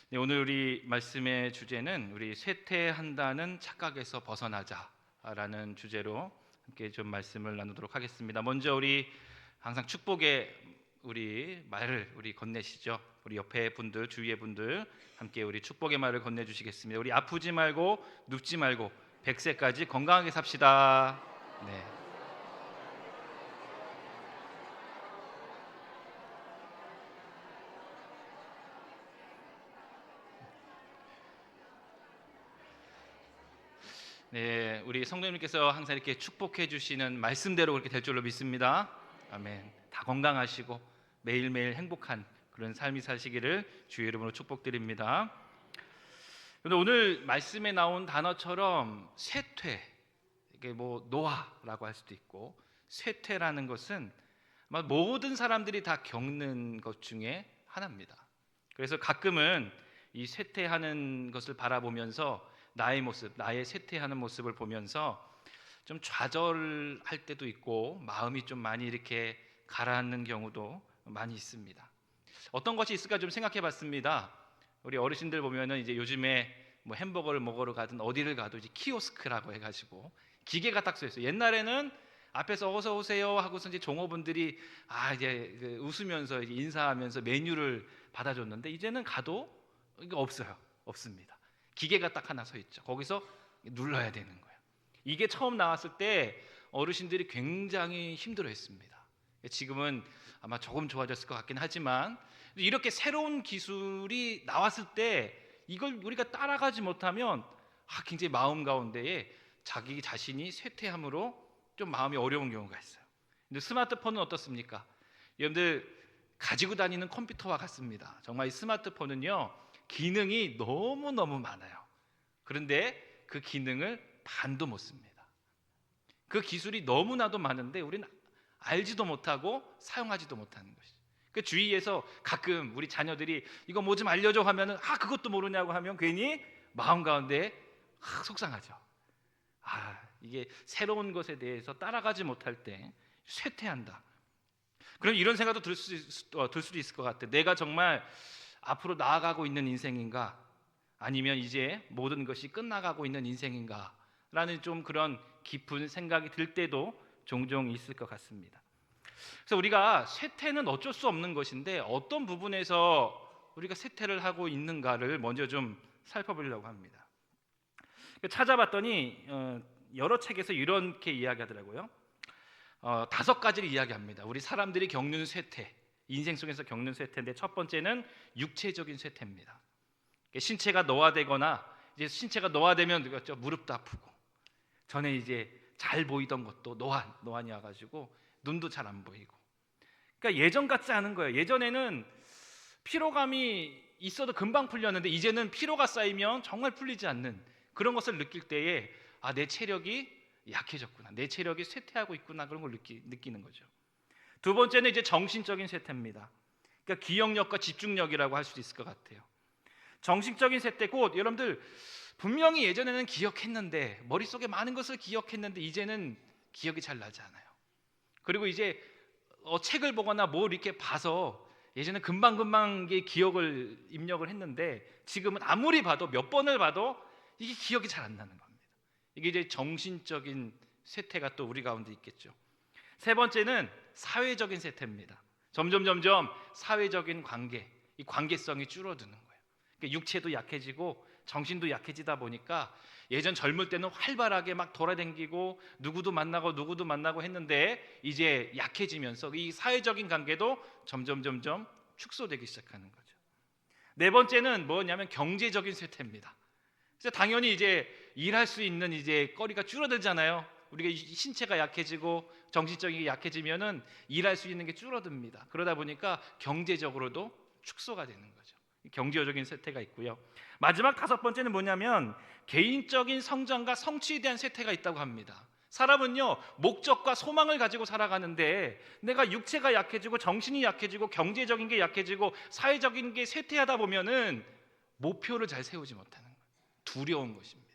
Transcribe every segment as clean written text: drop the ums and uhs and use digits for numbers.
네, 오늘 우리 말씀의 주제는 우리 쇠퇴한다는 착각에서 벗어나자라는 주제로 함께 좀 말씀을 나누도록 하겠습니다. 먼저 우리 항상 축복의 우리 말을 건네시죠. 우리 옆에 분들, 주위의 분들 함께 우리 축복의 말을 건네주시겠습니다. 우리 아프지 말고 눕지 말고 100세까지 건강하게 삽시다. 네. 네, 우리 성도님께서 항상 이렇게 축복해 주시는 말씀대로 그렇게 될 줄로 믿습니다. 아멘. 다 건강하시고 매일매일 행복한 그런 삶이 사시기를 주의 이름으로 축복드립니다. 그런데 오늘 말씀에 나온 단어처럼 쇠퇴, 이게 뭐 노화라고 할 수도 있고, 쇠퇴라는 것은 아마 모든 사람들이 다 겪는 것 중에 하나입니다. 그래서 가끔은 이 쇠퇴하는 것을 바라보면서 나의 모습, 나의 쇠퇴하는 모습을 보면서 좀 좌절할 때도 있고 마음이 좀 많이 이렇게 가라앉는 경우도 많이 있습니다. 어떤 것이 있을까 좀 생각해 봤습니다. 우리 어르신들 보면은 이제 요즘에 뭐 햄버거를 먹으러 가든 어디를 가도 이제 키오스크라고 해가지고 기계가 딱 서 있어요. 옛날에는 앞에서 어서 오세요 하고서 이제 종업원들이 이제 웃으면서 이제 인사하면서 메뉴를 받아줬는데 이제는 가도 이게 없습니다. 기계가 딱 하나 서 있죠. 거기서 눌러야 되는 거예요. 이게 처음 나왔을 때 어르신들이 굉장히 힘들어했습니다. 지금은 아마 조금 좋아졌을 것 같긴 하지만 이렇게 새로운 기술이 나왔을 때 이걸 우리가 따라가지 못하면 굉장히 마음 가운데에 자기 자신이 쇠퇴함으로 좀 마음이 어려운 경우가 있어요. 근데 스마트폰은 어떻습니까? 여러분들 가지고 다니는 컴퓨터와 같습니다. 정말 이 스마트폰은요 기능이 너무너무 많아요. 그런데 그 기능을 반도 못 씁니다. 그 기술이 너무나도 많은데 우리는 알지도 못하고 사용하지도 못하는 것이죠. 그 주위에서 가끔 우리 자녀들이 이거 뭐 좀 알려줘 하면은 그것도 모르냐고 하면 괜히 마음 가운데 속상하죠. 이게 새로운 것에 대해서 따라가지 못할 때 쇠퇴한다. 그럼 이런 생각도 들 수도 있을 것 같아. 내가 정말 앞으로 나아가고 있는 인생인가? 아니면 이제 모든 것이 끝나가고 있는 인생인가? 라는 좀 그런 깊은 생각이 들 때도 종종 있을 것 같습니다. 그래서 우리가 쇠퇴는 어쩔 수 없는 것인데 어떤 부분에서 우리가 쇠퇴를 하고 있는가를 먼저 좀 살펴보려고 합니다. 찾아봤더니 여러 책에서 이렇게 이야기하더라고요. 5가지를 이야기합니다. 우리 사람들이 겪는 쇠퇴, 인생 속에서 겪는 쇠퇴인데 첫 번째는 육체적인 쇠퇴입니다. 신체가 노화되거나 이제 신체가 노화되면 그렇죠? 무릎도 아프고 전에 이제 잘 보이던 것도 노안이 와가지고 눈도 잘 안 보이고. 그러니까 예전 같지 않은 거예요. 예전에는 피로감이 있어도 금방 풀렸는데 이제는 피로가 쌓이면 정말 풀리지 않는 그런 것을 느낄 때에 내 체력이 약해졌구나, 내 체력이 쇠퇴하고 있구나, 그런 걸 느끼는 거죠. 두 번째는 이제 정신적인 쇠퇴입니다. 그러니까 기억력과 집중력이라고 할 수 있을 것 같아요. 정신적인 쇠퇴 곧 여러분들 분명히 예전에는 기억했는데 머릿속에 많은 것을 기억했는데 이제는 기억이 잘 나지 않아요. 그리고 이제 책을 보거나 뭘 이렇게 봐서 예전에 금방금방 기억을 입력을 했는데 지금은 아무리 봐도 몇 번을 봐도 이게 기억이 잘 안 나는 겁니다. 이게 이제 정신적인 쇠퇴가 또 우리 가운데 있겠죠. 세 번째는 사회적인 쇠퇴입니다. 점점 사회적인 관계, 이 관계성이 줄어드는 거예요. 그러니까 육체도 약해지고 정신도 약해지다 보니까 예전 젊을 때는 활발하게 막 돌아다니고 누구도 만나고 했는데 이제 약해지면서 이 사회적인 관계도 점점 축소되기 시작하는 거죠. 네 번째는 뭐냐면 경제적인 쇠퇴입니다. 그래서 당연히 이제 일할 수 있는 이제 거리가 줄어들잖아요. 우리가 신체가 약해지고 정신적인 게 약해지면은 일할 수 있는 게 줄어듭니다. 그러다 보니까 경제적으로도 축소가 되는 거죠. 경제적인 쇠퇴가 있고요. 마지막 5번째는 뭐냐면 개인적인 성장과 성취에 대한 쇠퇴가 있다고 합니다. 사람은요 목적과 소망을 가지고 살아가는데 내가 육체가 약해지고 정신이 약해지고 경제적인 게 약해지고 사회적인 게 쇠퇴하다 보면은 목표를 잘 세우지 못하는 거예요. 두려운 것입니다.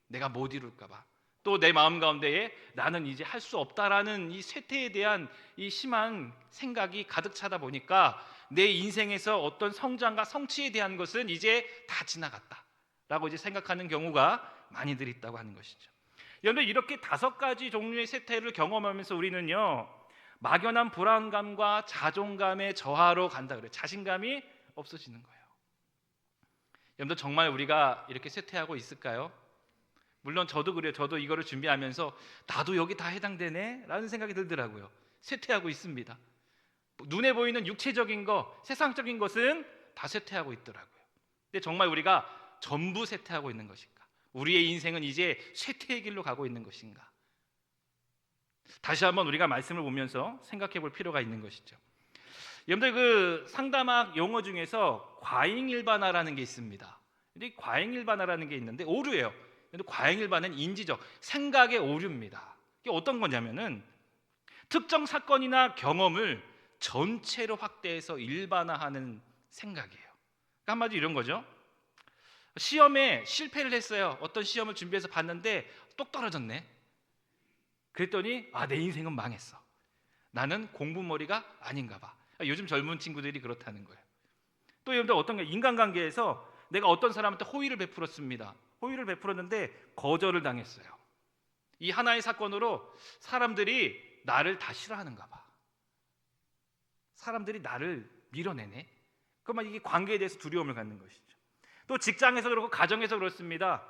내가 못 이룰까 봐. 또 내 마음 가운데에 나는 이제 할 수 없다라는 이 쇠퇴에 대한 이 심한 생각이 가득 차다 보니까 내 인생에서 어떤 성장과 성취에 대한 것은 이제 다 지나갔다라고 이제 생각하는 경우가 많이들 있다고 하는 것이죠. 여러분, 이렇게 5가지 종류의 쇠퇴를 경험하면서 우리는요, 막연한 불안감과 자존감의 저하로 간다 그래요. 자신감이 없어지는 거예요. 여러분들, 정말 우리가 이렇게 쇠퇴하고 있을까요? 물론 저도 그래요. 저도 이거를 준비하면서 나도 여기 다 해당되네 라는 생각이 들더라고요. 쇠퇴하고 있습니다. 눈에 보이는 육체적인 것, 세상적인 것은 다 쇠퇴하고 있더라고요. 근데 정말 우리가 전부 쇠퇴하고 있는 것인가? 우리의 인생은 이제 쇠퇴의 길로 가고 있는 것인가? 다시 한번 우리가 말씀을 보면서 생각해 볼 필요가 있는 것이죠. 여러분들, 그 상담학 용어 중에서 과잉일반화라는 게 있습니다. 근데 과잉일반화라는 게 있는데 오류예요. 근데 과잉일반화는 인지적, 생각의 오류입니다. 이게 어떤 거냐면은 특정 사건이나 경험을 전체로 확대해서 일반화하는 생각이에요. 그러니까 한마디로 이런 거죠. 시험에 실패를 했어요. 어떤 시험을 준비해서 봤는데 똑 떨어졌네. 그랬더니 내 인생은 망했어. 나는 공부머리가 아닌가 봐. 요즘 젊은 친구들이 그렇다는 거예요. 또 여러분들, 어떤 게 인간관계에서 내가 어떤 사람한테 호의를 베풀었습니다. 호의를 베풀었는데 거절을 당했어요. 이 하나의 사건으로 사람들이 나를 다 싫어하는가 봐. 사람들이 나를 밀어내네. 그러면 이게 관계에 대해서 두려움을 갖는 것이죠. 또 직장에서 그렇고 가정에서 그렇습니다.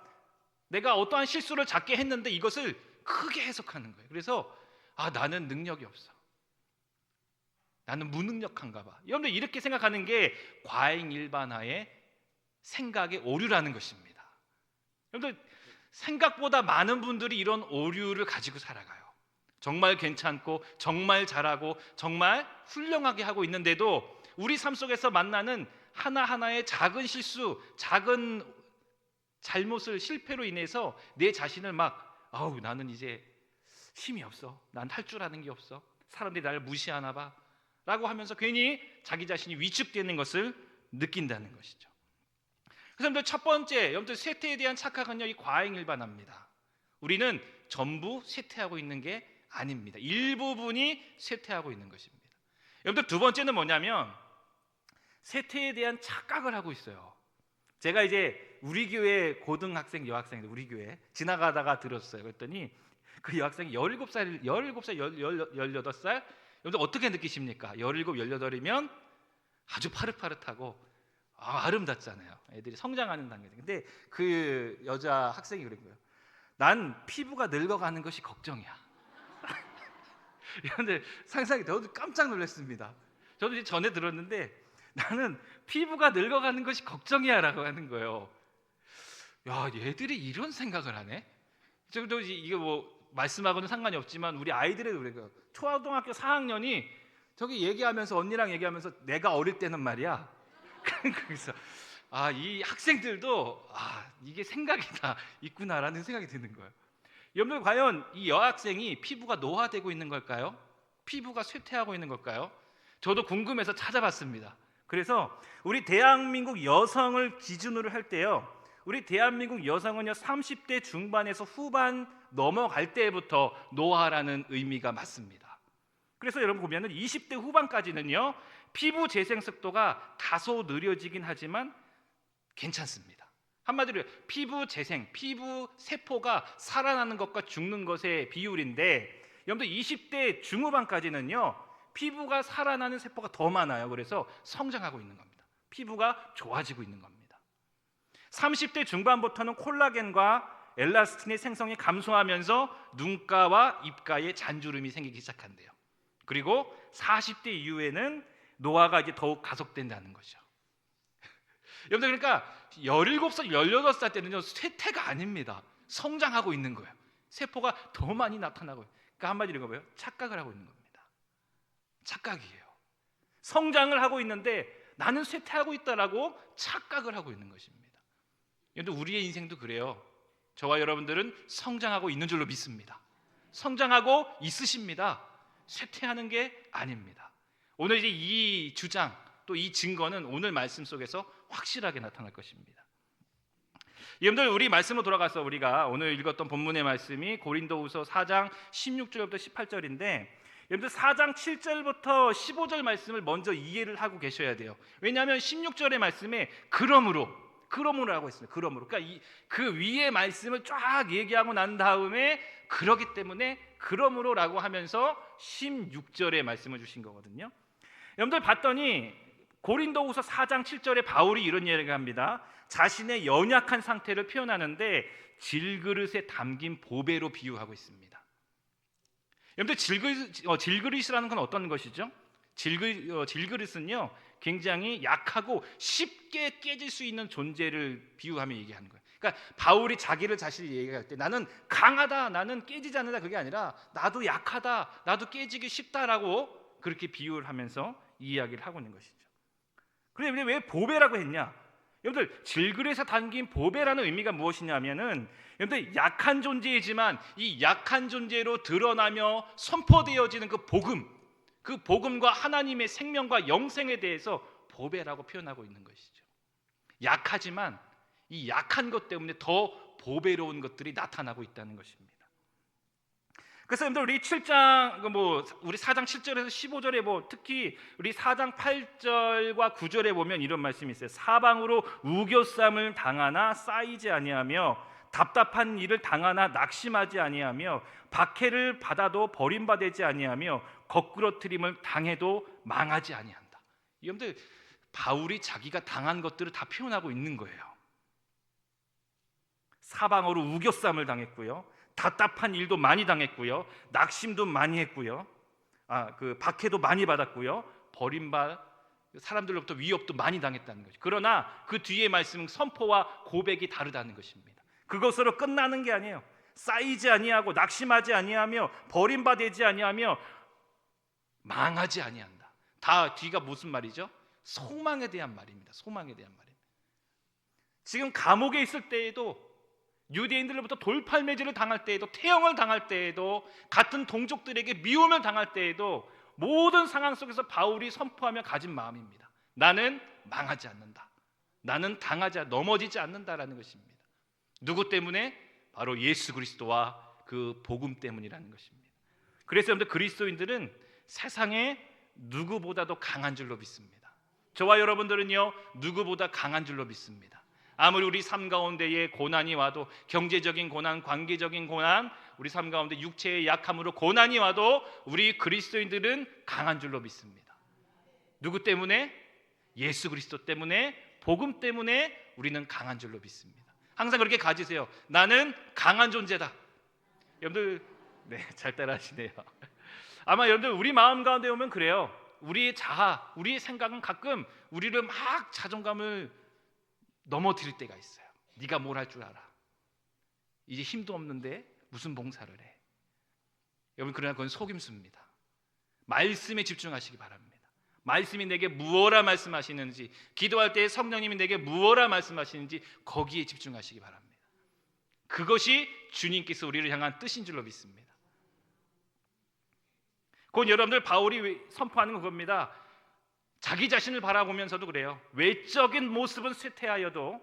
내가 어떠한 실수를 작게 했는데 이것을 크게 해석하는 거예요. 그래서 나는 능력이 없어. 나는 무능력한가 봐. 여러분들, 이렇게 생각하는 게 과잉일반화의 생각의 오류라는 것입니다. 여러분들, 생각보다 많은 분들이 이런 오류를 가지고 살아가요. 정말 괜찮고 정말 잘하고 정말 훌륭하게 하고 있는데도 우리 삶 속에서 만나는 하나하나의 작은 실수, 작은 잘못을, 실패로 인해서 내 자신을 나는 이제 힘이 없어. 난 할 줄 아는 게 없어. 사람들이 나를 무시하나 봐 라고 하면서 괜히 자기 자신이 위축되는 것을 느낀다는 것이죠. 그래서 첫 번째, 여러분들, 쇠퇴에 대한 착각은요, 이 과잉일반화입니다. 우리는 전부 쇠퇴하고 있는 게 아닙니다. 일부분이 쇠퇴하고 있는 것입니다. 여러분들, 두 번째는 뭐냐면 쇠퇴에 대한 착각을 하고 있어요. 제가 이제 우리 교회 고등학생, 여학생인데 우리 교회 지나가다가 들었어요. 그랬더니 그 여학생이 17살, 18살. 여러분들, 어떻게 느끼십니까? 17, 18이면 아주 파릇파릇하고 아름답잖아요. 애들이 성장하는 단계인데, 근데 그 여자 학생이 그런 거예요. 난 피부가 늙어가는 것이 걱정이야. 여러분들, 상상이 저도 깜짝 놀랐습니다. 저도 이제 전에 들었는데 나는 피부가 늙어가는 것이 걱정이야라고 하는 거예요. 야, 얘들이 이런 생각을 하네. 저도 이게 뭐 말씀하고는 상관이 없지만 우리 아이들의 그래요. 초등학교 4학년이 저기 얘기하면서, 언니랑 얘기하면서 내가 어릴 때는 말이야. 그래서 이 학생들도 이게 생각이 다 있구나라는 생각이 드는 거예요. 여러분, 과연 이 여학생이 피부가 노화되고 있는 걸까요? 피부가 쇠퇴하고 있는 걸까요? 저도 궁금해서 찾아봤습니다. 그래서 우리 대한민국 여성을 기준으로 할 때요, 우리 대한민국 여성은요 30대 중반에서 후반 넘어갈 때부터 노화라는 의미가 맞습니다. 그래서 여러분 보면은 20대 후반까지는요 피부 재생 속도가 다소 느려지긴 하지만 괜찮습니다. 한마디로 피부 재생, 피부 세포가 살아나는 것과 죽는 것의 비율인데, 여러분들 20대 중후반까지는요 피부가 살아나는 세포가 더 많아요. 그래서 성장하고 있는 겁니다. 피부가 좋아지고 있는 겁니다. 30대 중반부터는 콜라겐과 엘라스틴의 생성이 감소하면서 눈가와 입가에 잔주름이 생기기 시작한대요. 그리고 40대 이후에는 노화가 이제 더욱 가속된다는 거죠. 여러분들, 그러니까 17살, 18살 때는요 쇠퇴가 아닙니다. 성장하고 있는 거예요. 세포가 더 많이 나타나고, 그러니까 한마디로 이거 뭐예요? 착각을 하고 있는 겁니다. 착각이에요. 성장을 하고 있는데 나는 쇠퇴하고 있다라고 착각을 하고 있는 것입니다. 여러분, 우리의 인생도 그래요. 저와 여러분들은 성장하고 있는 줄로 믿습니다. 성장하고 있으십니다. 쇠퇴하는 게 아닙니다. 오늘 이제 이 주장, 또 이 증거는 오늘 말씀 속에서 확실하게 나타날 것입니다. 여러분들, 우리 말씀으로 돌아가서 우리가 오늘 읽었던 본문의 말씀이 고린도후서 4장 16절부터 18절인데, 여러분들 4장 7절부터 15절 말씀을 먼저 이해를 하고 계셔야 돼요. 왜냐하면 16절의 말씀에 그러므로라고 했습니다. 그러므로. 그러니까 그 위의 말씀을 쫙 얘기하고 난 다음에 그러기 때문에 그러므로라고 하면서 16절의 말씀을 주신 거거든요. 여러분들 봤더니 고린도후서 4장 7절에 바울이 이런 이야기를 합니다. 자신의 연약한 상태를 표현하는데 질그릇에 담긴 보배로 비유하고 있습니다. 여러분들 질그릇이라는 건 어떤 것이죠? 질그릇은요 굉장히 약하고 쉽게 깨질 수 있는 존재를 비유하며 얘기하는 거예요. 그러니까 바울이 자기를 자신이 얘기할 때 나는 강하다, 나는 깨지지 않는다, 그게 아니라 나도 약하다, 나도 깨지기 쉽다라고 그렇게 비유를 하면서 이야기를 하고 있는 것이죠. 그런데 왜 보배라고 했냐? 여러분들 질그릇에 담긴 보배라는 의미가 무엇이냐면은 여러분들 약한 존재이지만 이 약한 존재로 드러나며 선포되어지는 그 복음과 하나님의 생명과 영생에 대해서 보배라고 표현하고 있는 것이죠. 약하지만 이 약한 것 때문에 더 보배로운 것들이 나타나고 있다는 것입니다. 그래서 여러분들 우리 7장 우리 4장 7절에서 15절에 특히 우리 4장 8절과 9절에 보면 이런 말씀이 있어요. 사방으로 우겨쌈을 당하나 쌓이지 아니하며 답답한 일을 당하나 낙심하지 아니하며 박해를 받아도 버림받지 아니하며 거꾸러뜨림을 당해도 망하지 아니한다. 여러분들 바울이 자기가 당한 것들을 다 표현하고 있는 거예요. 사방으로 우겨쌈을 당했고요, 답답한 일도 많이 당했고요, 낙심도 많이 했고요, 그 박해도 많이 받았고요, 사람들로부터 위협도 많이 당했다는 거죠. 그러나 그 뒤에 말씀은 선포와 고백이 다르다는 것입니다. 그것으로 끝나는 게 아니에요. 쌓이지 아니하고 낙심하지 아니하며 버림받지 아니하며 망하지 아니한다. 다 뒤가 무슨 말이죠? 소망에 대한 말입니다. 소망에 대한 말입니다. 지금 감옥에 있을 때에도, 유대인들로부터 돌팔매질을 당할 때에도, 태형을 당할 때에도, 같은 동족들에게 미움을 당할 때에도 모든 상황 속에서 바울이 선포하며 가진 마음입니다. 나는 망하지 않는다. 나는 넘어지지 않는다라는 것입니다. 누구 때문에? 바로 예수 그리스도와 그 복음 때문이라는 것입니다. 그래서 여러분들 그리스도인들은 세상에 누구보다도 강한 줄로 믿습니다. 저와 여러분들은요 누구보다 강한 줄로 믿습니다. 아무리 우리 삶 가운데에 고난이 와도, 경제적인 고난, 관계적인 고난, 우리 삶 가운데 육체의 약함으로 고난이 와도 우리 그리스도인들은 강한 줄로 믿습니다. 누구 때문에? 예수 그리스도 때문에, 복음 때문에 우리는 강한 줄로 믿습니다. 항상 그렇게 가지세요. 나는 강한 존재다. 여러분들 잘 따라하시네요. 아마 여러분들 우리 마음 가운데 오면 그래요. 우리의 자아, 우리의 생각은 가끔 우리를 막 자존감을 넘어뜨릴 때가 있어요. 네가 뭘 할 줄 알아. 이제 힘도 없는데 무슨 봉사를 해. 여러분 그러나 그건 속임수입니다. 말씀에 집중하시기 바랍니다. 말씀이 내게 무엇라 말씀하시는지, 기도할 때 성령님이 내게 무엇라 말씀하시는지 거기에 집중하시기 바랍니다. 그것이 주님께서 우리를 향한 뜻인 줄로 믿습니다. 곧 여러분들 바울이 선포하는 겁니다. 자기 자신을 바라보면서도 그래요. 외적인 모습은 쇠퇴하여도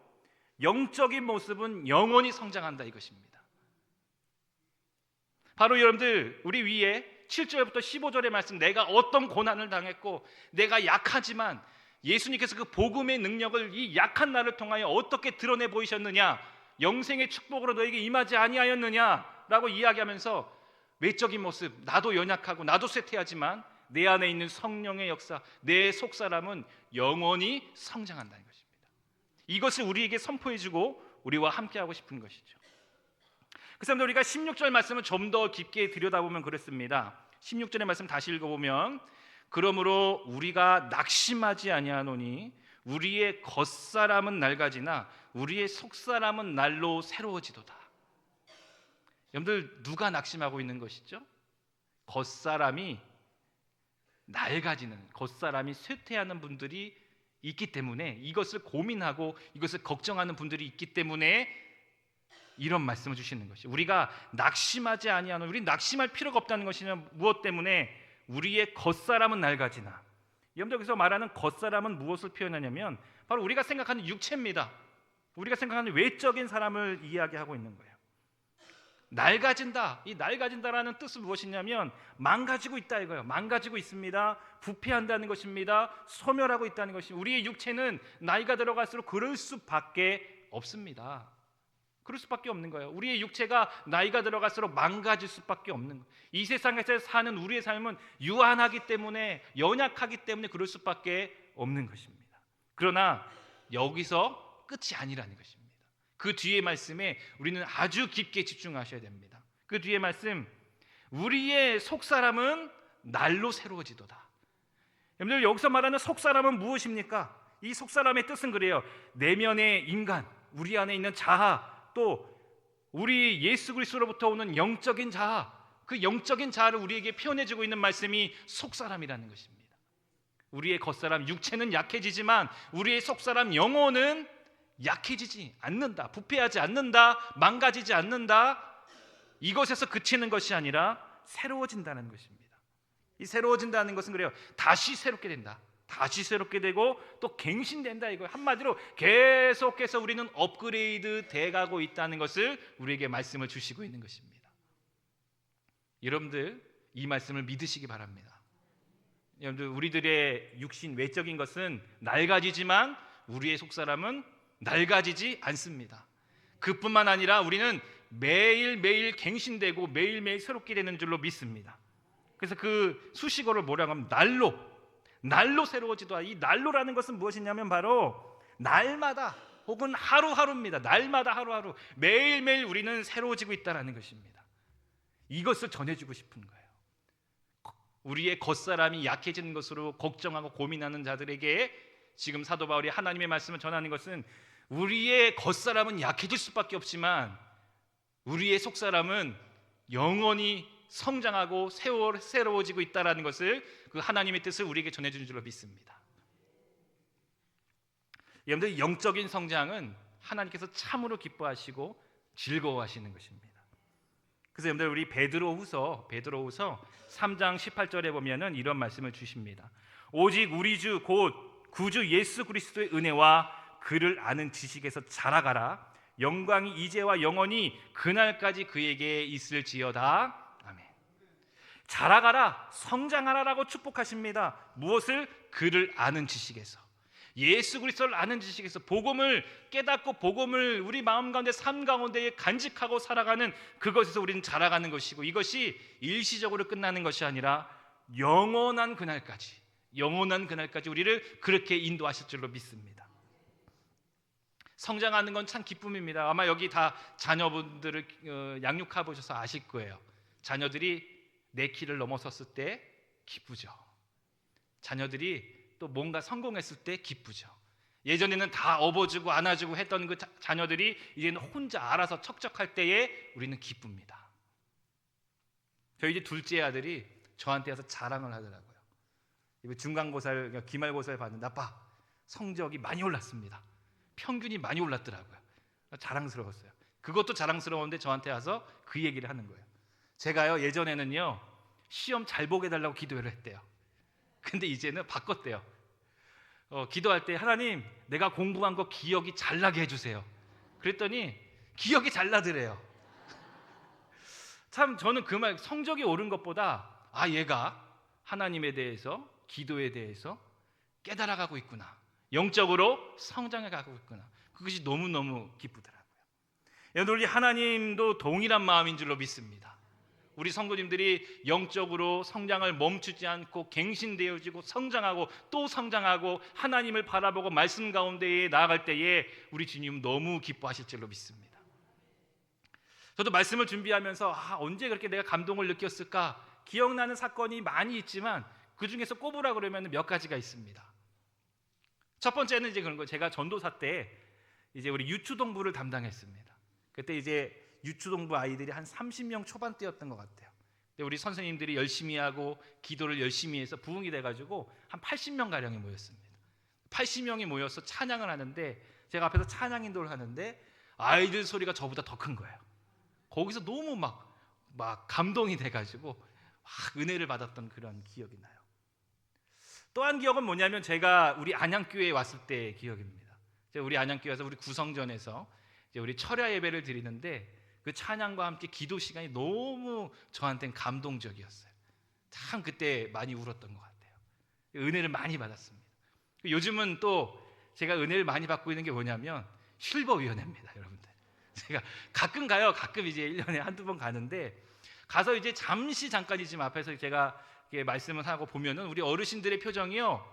영적인 모습은 영원히 성장한다, 이것입니다. 바로 여러분들 우리 위에 7절부터 15절의 말씀, 내가 어떤 고난을 당했고 내가 약하지만 예수님께서 그 복음의 능력을 이 약한 나를 통하여 어떻게 드러내 보이셨느냐, 영생의 축복으로 너에게 임하지 아니하였느냐라고 이야기하면서 외적인 모습, 나도 연약하고 나도 쇠퇴하지만 내 안에 있는 성령의 역사, 내 속사람은 영원히 성장한다는 것입니다. 이것을 우리에게 선포해주고 우리와 함께하고 싶은 것이죠. 그래서 우리가 16절 말씀을 좀 더 깊게 들여다보면 그렇습니다. 16절의 말씀 다시 읽어보면, 그러므로 우리가 낙심하지 아니하노니 우리의 겉사람은 낡아지나 우리의 속사람은 날로 새로워지도다. 여러분들 누가 낙심하고 있는 것이죠? 겉사람이 낡아지는, 겉사람이 쇠퇴하는 분들이 있기 때문에, 이것을 고민하고 이것을 걱정하는 분들이 있기 때문에 이런 말씀을 주시는 것이, 우리가 낙심하지 아니하노, 우리 낙심할 필요가 없다는 것이냐, 무엇 때문에? 우리의 겉사람은 낡아지나. 여러분들 여기서 말하는 겉사람은 무엇을 표현하냐면 바로 우리가 생각하는 육체입니다. 우리가 생각하는 외적인 사람을 이야기하고 있는 거예요. 낡아진다. 이 낡아진다라는 뜻은 무엇이냐면 망가지고 있다 이거예요. 망가지고 있습니다. 부패한다는 것입니다. 소멸하고 있다는 것입니다. 우리의 육체는 나이가 들어갈수록 그럴 수밖에 없습니다. 그럴 수밖에 없는 거예요. 우리의 육체가 나이가 들어갈수록 망가질 수밖에 없는 거예요. 이 세상에서 사는 우리의 삶은 유한하기 때문에, 연약하기 때문에 그럴 수밖에 없는 것입니다. 그러나 여기서 끝이 아니라는 것입니다. 그 뒤의 말씀에 우리는 아주 깊게 집중하셔야 됩니다. 그 뒤의 말씀, 우리의 속사람은 날로 새로워지도다. 여러분들, 여기서 말하는 속사람은 무엇입니까? 이 속사람의 뜻은 그래요. 내면의 인간, 우리 안에 있는 자아, 또 우리 예수 그리스도로부터 오는 영적인 자아, 그 영적인 자아를 우리에게 표현해주고 있는 말씀이 속사람이라는 것입니다. 우리의 겉사람 육체는 약해지지만 우리의 속사람 영혼은 약해지지 않는다, 부패하지 않는다, 망가지지 않는다. 이것에서 그치는 것이 아니라 새로워진다는 것입니다. 이 새로워진다는 것은 그래요, 다시 새롭게 된다, 다시 새롭게 되고 또 갱신된다 이거예요. 한마디로 계속해서 우리는 업그레이드 돼가고 있다는 것을 우리에게 말씀을 주시고 있는 것입니다. 여러분들, 이 말씀을 믿으시기 바랍니다. 여러분들, 우리들의 육신 외적인 것은 낡아지지만 우리의 속사람은 낡아지지 않습니다. 그뿐만 아니라 우리는 매일매일 갱신되고 매일매일 새롭게 되는 줄로 믿습니다. 그래서 그 수식어를 뭐라고 하면 날로 새로워지도다. 이 날로라는 것은 무엇이냐면 바로 날마다 혹은 하루하루입니다. 날마다 하루하루, 매일매일 우리는 새로워지고 있다는 것입니다. 이것을 전해주고 싶은 거예요. 우리의 겉사람이 약해지는 것으로 걱정하고 고민하는 자들에게 지금 사도 바울이 하나님의 말씀을 전하는 것은, 우리의 겉사람은 약해질 수밖에 없지만 우리의 속사람은 영원히 성장하고 새로워지고 있다는 것을, 그 하나님의 뜻을 우리에게 전해주는 줄로 믿습니다. 여러분들, 영적인 성장은 하나님께서 참으로 기뻐하시고 즐거워하시는 것입니다. 그래서 여러분들, 우리 베드로후서 3장 18절에 보면은 이런 말씀을 주십니다. 오직 우리 주 곧 구주 예수 그리스도의 은혜와 그를 아는 지식에서 자라가라. 영광이 이제와 영원히 그날까지 그에게 있을지어다. 아멘. 자라가라, 성장하라라고 축복하십니다. 무엇을? 그를 아는 지식에서, 예수 그리스도를 아는 지식에서, 복음을 깨닫고 복음을 우리 마음 가운데, 삶 가운데에 간직하고 살아가는 그것에서 우리는 자라가는 것이고, 이것이 일시적으로 끝나는 것이 아니라 영원한 그날까지 우리를 그렇게 인도하실 줄로 믿습니다. 성장하는 건 참 기쁨입니다. 아마 여기 다 자녀분들을 양육해 보셔서 아실 거예요. 자녀들이 내 키를 넘어섰을 때 기쁘죠. 자녀들이 또 뭔가 성공했을 때 기쁘죠. 예전에는 다 업어주고 안아주고 했던 그 자녀들이 이제는 혼자 알아서 척척할 때에 우리는 기쁩니다. 저희 이제 둘째 아들이 저한테 와서 자랑을 하더라고요. 중간고사를, 기말고사를 봤는데, 아빠 성적이 많이 올랐습니다. 평균이 많이 올랐더라고요. 자랑스러웠어요. 그것도 자랑스러운데 저한테 와서 그 얘기를 하는 거예요. 제가요, 예전에는요 시험 잘 보게 해달라고 기도를 했대요. 근데 이제는 바꿨대요. 기도할 때, 하나님 내가 공부한 거 기억이 잘 나게 해주세요. 그랬더니 기억이 잘 나더래요. 참, 저는 그 말, 성적이 오른 것보다 얘가 하나님에 대해서, 기도에 대해서 깨달아가고 있구나, 영적으로 성장해가고 있구나, 그것이 너무너무 기쁘더라고요. 여러분, 우리 하나님도 동일한 마음인 줄로 믿습니다. 우리 성도님들이 영적으로 성장을 멈추지 않고 갱신되어지고 성장하고 또 성장하고 하나님을 바라보고 말씀 가운데에 나아갈 때에 우리 주님 너무 기뻐하실 줄로 믿습니다. 저도 말씀을 준비하면서 언제 그렇게 내가 감동을 느꼈을까, 기억나는 사건이 많이 있지만 그 중에서 꼽으라 그러면 몇 가지가 있습니다. 첫 번째는 이제 그런 거, 제가 전도사 때 이제 우리 유초동부를 담당했습니다. 그때 이제 유초동부 아이들이 한 30명 초반대였던 것 같아요. 근데 우리 선생님들이 열심히 하고 기도를 열심히 해서 부흥이 돼가지고 한 80명 가량이 모였습니다. 80명이 모여서 찬양을 하는데, 제가 앞에서 찬양 인도를 하는데 아이들 소리가 저보다 더 큰 거예요. 거기서 너무 막 감동이 돼가지고 은혜를 받았던 그런 기억이 나요. 또 한 기억은 뭐냐면, 제가 우리 안양교회에 왔을 때의 기억입니다. 제가 우리 안양교회에서 우리 구성전에서 이제 우리 철야 예배를 드리는데, 그 찬양과 함께 기도 시간이 너무 저한테는 감동적이었어요. 참 그때 많이 울었던 것 같아요. 은혜를 많이 받았습니다. 요즘은 또 제가 은혜를 많이 받고 있는 게 뭐냐면 실버위원회입니다, 여러분들. 제가 가끔 가요. 가끔 이제 1년에 한두 번 가는데, 가서 이제 잠깐이지만 앞에서 제가 말씀을 하고 보면은 우리 어르신들의 표정이요,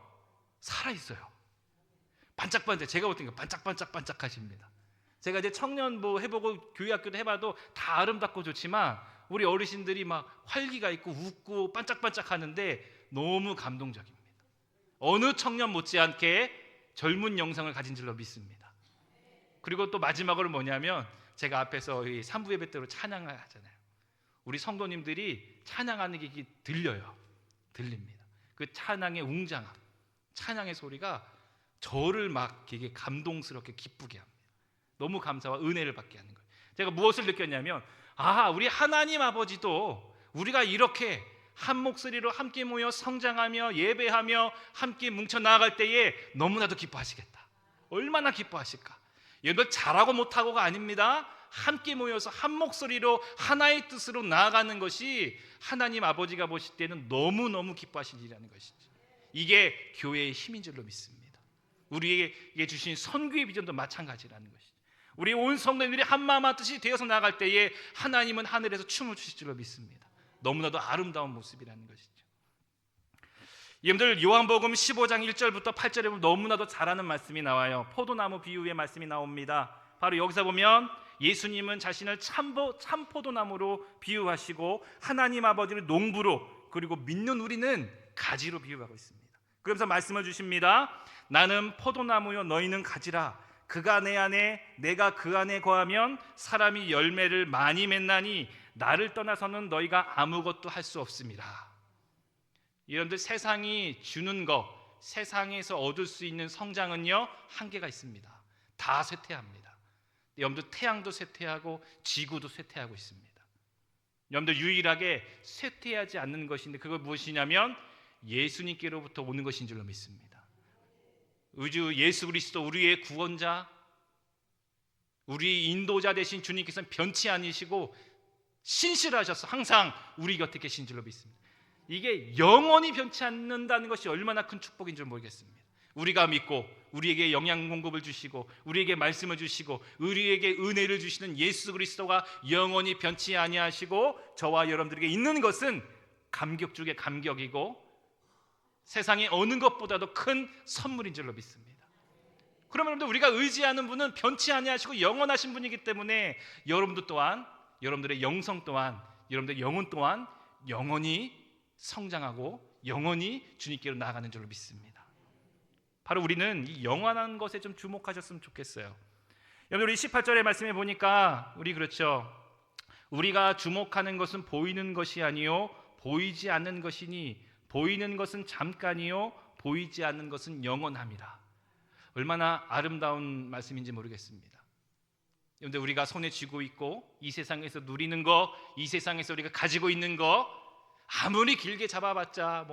살아있어요. 반짝반짝. 제가 볼 때 반짝반짝 하십니다. 제가 이제 청년부 해보고 교회학교도 해봐도 다 아름답고 좋지만 우리 어르신들이 막 활기가 있고 웃고 반짝반짝 하는데 너무 감동적입니다. 어느 청년 못지않게 젊은 영성을 가진 줄로 믿습니다. 그리고 또 마지막으로 뭐냐면, 제가 앞에서 이 3부 예배 때로 찬양을 하잖아요. 우리 성도님들이 찬양하는 게 들립니다. 그 찬양의 웅장함, 찬양의 소리가 저를 막 되게 감동스럽게 기쁘게 합니다. 너무 감사와 은혜를 받게 하는 거예요. 제가 무엇을 느꼈냐면, 우리 하나님 아버지도 우리가 이렇게 한 목소리로 함께 모여 성장하며 예배하며 함께 뭉쳐 나아갈 때에 너무나도 기뻐하시겠다. 얼마나 기뻐하실까. 여러분, 잘하고 못하고가 아닙니다. 함께 모여서 한 목소리로 하나의 뜻으로 나아가는 것이 하나님 아버지가 보실 때는 너무너무 기뻐하신 일이라는 것이죠. 이게 교회의 힘인 줄로 믿습니다. 우리에게 주신 선교의 비전도 마찬가지라는 것이죠. 우리 온 성도님들이 한마음 한뜻이 되어서 나아갈 때에 하나님은 하늘에서 춤을 추실 줄로 믿습니다. 너무나도 아름다운 모습이라는 것이죠. 여러분들, 요한복음 15장 1절부터 8절에 보면 너무나도 잘 아는 말씀이 나와요. 포도나무 비유의 말씀이 나옵니다. 바로 여기서 보면 예수님은 자신을 참 포도나무로 비유하시고 하나님 아버지를 농부로, 그리고 믿는 우리는 가지로 비유하고 있습니다. 그러면서 말씀을 주십니다. 나는 포도나무요 너희는 가지라. 그가 내 안에 내가 그 안에 거하면 사람이 열매를 많이 맺나니 나를 떠나서는 너희가 아무것도 할 수 없습니다. 여러분들, 세상이 주는 것, 세상에서 얻을 수 있는 성장은요 한계가 있습니다. 다 쇠퇴합니다. 여러분들, 태양도 쇠퇴하고 지구도 쇠퇴하고 있습니다. 여러분들, 유일하게 쇠퇴하지 않는 것인데 그건 무엇이냐면 예수님께로부터 오는 것인 줄로 믿습니다. 우주 예수 그리스도, 우리의 구원자, 우리 인도자 되신 주님께서는 변치 아니시고 신실하셔서 항상 우리 곁에 계신 줄로 믿습니다. 이게 영원히 변치 않는다는 것이 얼마나 큰 축복인 줄 모르겠습니다. 우리가 믿고 우리에게 영양 공급을 주시고 우리에게 말씀을 주시고 우리에게 은혜를 주시는 예수 그리스도가 영원히 변치 아니하시고 저와 여러분들에게 있는 것은 감격 중에 감격이고 세상의 어느 것보다도 큰 선물인 줄로 믿습니다. 그러면 우리가 의지하는 분은 변치 아니하시고 영원하신 분이기 때문에 여러분들 또한, 여러분들의 영성 또한, 여러분들의 영혼 또한 영원히 성장하고 영원히 주님께로 나아가는 줄로 믿습니다. 바로 우리는 이 영원한 것에 좀 주목하셨으면 좋겠어요. 여러분, 우리 18절의 말씀에 보니까 그렇죠. 우리가 주목하는 것은 보이는 것이 아니요 보이지 않는 것이니 보이는 것은 잠깐이요 보이지 않는 것은 영원함이라. 얼마나 아름다운 말씀인지 모르겠습니다. 그런데 우리가 손에 쥐고 있고 이 세상에서 누리는 거, 이 세상에서 우리가 가지고 있는 거 아무리 길게 잡아봤자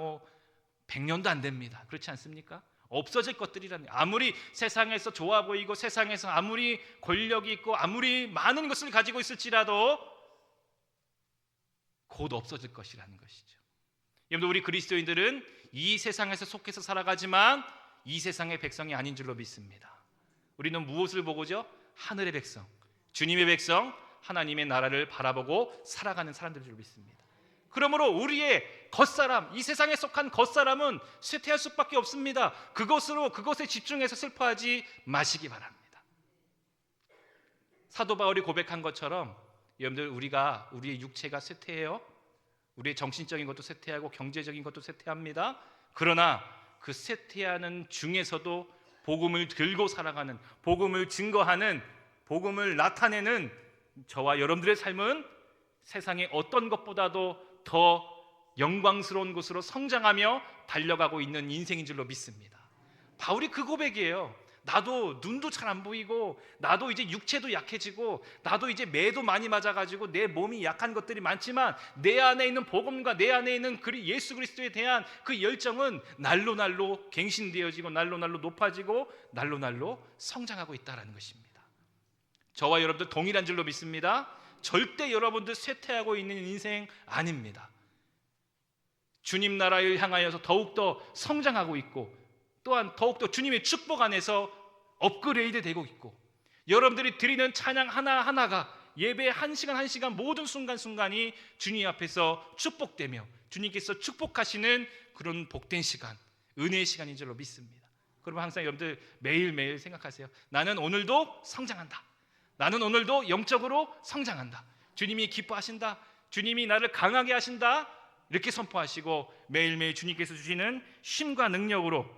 100년도 안 됩니다. 그렇지 않습니까? 없어질 것들이라는, 아무리 세상에서 좋아 보이고 세상에서 아무리 권력이 있고 아무리 많은 것을 가지고 있을지라도 곧 없어질 것이라는 것이죠. 여러분, 우리 그리스도인들은 이 세상에서 속해서 살아가지만 이 세상의 백성이 아닌 줄로 믿습니다. 우리는 무엇을 보고죠? 하늘의 백성, 주님의 백성, 하나님의 나라를 바라보고 살아가는 사람들인 줄 믿습니다. 그러므로 우리의 겉사람, 이 세상에 속한 겉사람은 쇠퇴할 수밖에 없습니다. 그것에 집중해서 슬퍼하지 마시기 바랍니다. 사도 바울이 고백한 것처럼 여러분들, 우리의 육체가 쇠퇴해요. 우리의 정신적인 것도 쇠퇴하고 경제적인 것도 쇠퇴합니다. 그러나 그 쇠퇴하는 중에서도 복음을 들고 살아가는, 복음을 증거하는, 복음을 나타내는 저와 여러분들의 삶은 세상의 어떤 것보다도 더 영광스러운 곳으로 성장하며 달려가고 있는 인생인 줄로 믿습니다. 바울이 그 고백이에요. 나도 눈도 잘 안 보이고, 나도 이제 육체도 약해지고, 나도 이제 매도 많이 맞아가지고 내 몸이 약한 것들이 많지만 내 안에 있는 복음과 내 안에 있는 예수 그리스도에 대한 그 열정은 날로 날로 갱신되어지고 날로 날로 높아지고 날로 날로 성장하고 있다는 것입니다. 저와 여러분들 동일한 줄로 믿습니다. 절대 여러분들 쇠퇴하고 있는 인생 아닙니다. 주님 나라를 향하여서 더욱더 성장하고 있고, 또한 더욱더 주님의 축복 안에서 업그레이드 되고 있고, 여러분들이 드리는 찬양 하나하나가 예배 한 시간 한 시간 모든 순간순간이 주님 앞에서 축복되며 주님께서 축복하시는 그런 복된 시간, 은혜의 시간인 줄로 믿습니다. 그러면 항상 여러분들 매일매일 생각하세요. 나는 오늘도 성장한다. 나는 오늘도 영적으로 성장한다. 주님이 기뻐하신다. 주님이 나를 강하게 하신다. 이렇게 선포하시고 매일매일 주님께서 주시는 힘과 능력으로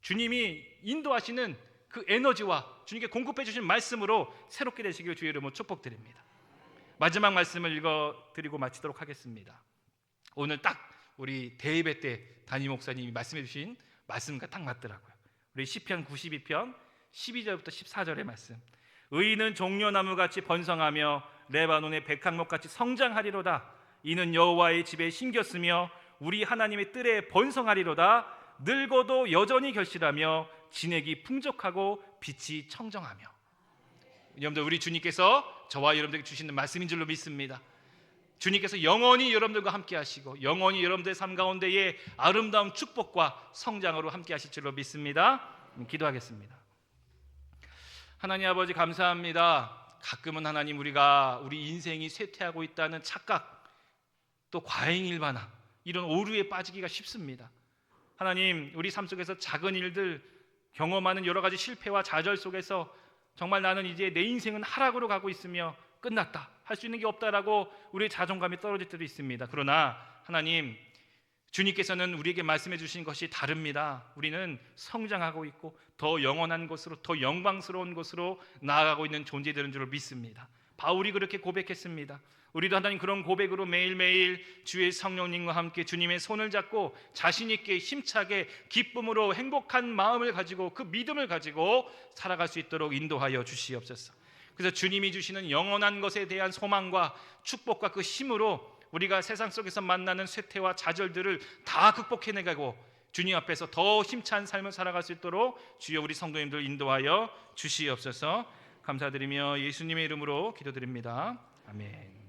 주님이 인도하시는 그 에너지와 주님께 공급해 주신 말씀으로 새롭게 되시길 주의 이름으로 축복드립니다. 마지막 말씀을 읽어드리고 마치도록 하겠습니다. 오늘 딱 우리 대예배 때 담임 목사님이 말씀해 주신 말씀과 딱 맞더라고요. 우리 시편 92편 12절부터 14절의 말씀. 의인은 종려나무같이 번성하며 레바논의 백향목같이 성장하리로다. 이는 여호와의 집에 심겼으며 우리 하나님의 뜰에 번성하리로다. 늙어도 여전히 결실하며 진액이 풍족하고 빛이 청정하며. 여러분들, 우리 주님께서 저와 여러분들에게 주시는 말씀인 줄로 믿습니다. 주님께서 영원히 여러분들과 함께 하시고 영원히 여러분들의 삶 가운데에 아름다운 축복과 성장으로 함께 하실 줄로 믿습니다. 기도하겠습니다. 하나님 아버지, 감사합니다. 가끔은 하나님, 우리가 우리 인생이 쇠퇴하고 있다는 착각, 또 과잉일반화, 이런 오류에 빠지기가 쉽습니다. 하나님, 우리 삶 속에서 작은 일들 경험하는 여러 가지 실패와 좌절 속에서 정말 나는 이제 내 인생은 하락으로 가고 있으며 끝났다, 할 수 있는 게 없다라고 우리의 자존감이 떨어질 때도 있습니다. 그러나 하나님, 주님께서는 우리에게 말씀해 주신 것이 다릅니다. 우리는 성장하고 있고 더 영원한 곳으로, 더 영광스러운 곳으로 나아가고 있는 존재들인 줄 믿습니다. 바울이 그렇게 고백했습니다. 우리도 하나님 그런 고백으로 매일매일 주의 성령님과 함께 주님의 손을 잡고 자신 있게 힘차게 기쁨으로 행복한 마음을 가지고 그 믿음을 가지고 살아갈 수 있도록 인도하여 주시옵소서. 그래서 주님이 주시는 영원한 것에 대한 소망과 축복과 그 힘으로 우리가 세상 속에서 만나는 쇠퇴와 좌절들을 다 극복해내가고 주님 앞에서 더 힘찬 삶을 살아갈 수 있도록 주여 우리 성도님들 인도하여 주시옵소서. 감사드리며 예수님의 이름으로 기도드립니다. 아멘.